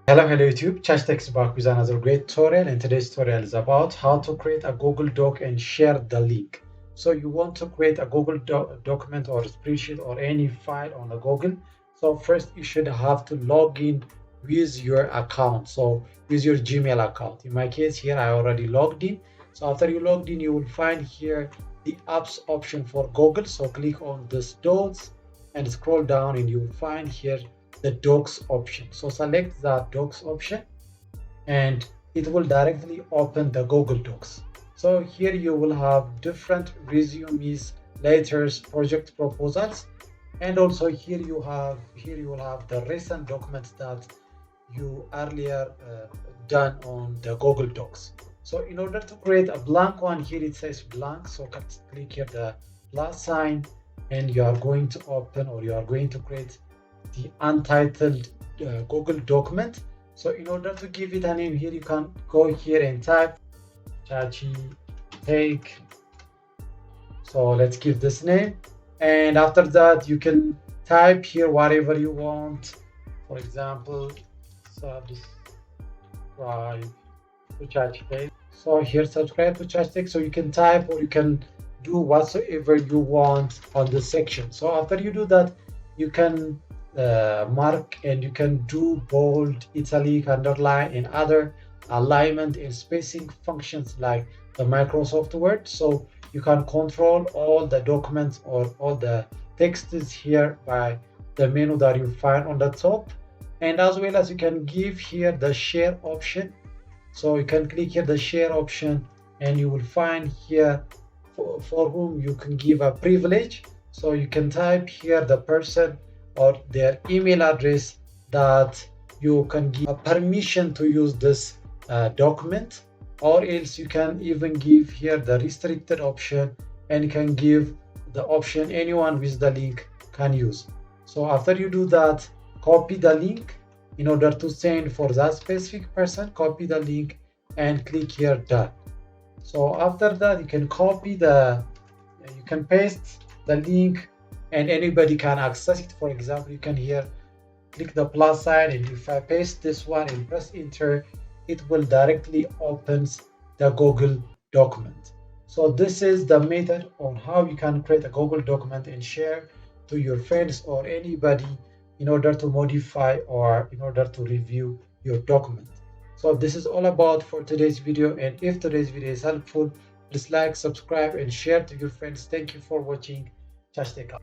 Hello YouTube, Chastek is back with another great tutorial, and today's tutorial is about how to create a Google Doc and share the link. So you want to create a Google document or spreadsheet or any file on the Google. So first you should have to log in with your account. So with your Gmail account. In my case here, I already logged in. So after you logged in, you will find here the apps option for Google. So click on this dots and scroll down and you will find here the docs option. So select the docs option and it will directly open the Google Docs. So here you will have different resumes, letters, project proposals, and also here you will have the recent documents that you earlier done on the Google Docs. So in order to create a blank one, here it says blank, so click here the plus sign and you are going to open, or you are going to create the untitled Google document. So in order to give it a name, here you can go here and type Chachi take. So let's give this name, and after that you can type here whatever you want. For example, subscribe to Chachi. So here subscribe to Chachi. So you can type or you can do whatsoever you want on this section. So after you do that, you can mark and you can do bold, italic, underline, and other alignment and spacing functions like the Microsoft Word. So you can control all the documents or all the texts here by the menu that you find on the top, and as well as you can give here the share option. So you can click here the share option and you will find here for whom you can give a privilege. So you can type here the person or their email address that you can give a permission to use this document, or else you can even give here the restricted option and you can give the option anyone with the link can use. So after you do that, copy the link in order to send for that specific person. Copy the link and click here done. So after that, you can you can paste the link and anybody can access it. For example, you can here click the plus sign, and if I paste this one and press enter, it will directly opens the Google document. So this is the method on how you can create a Google document and share to your friends or anybody in order to modify or in order to review your document. So this is all about for today's video, and if today's video is helpful, please like, subscribe, and share to your friends. Thank you for watching. Chashteka.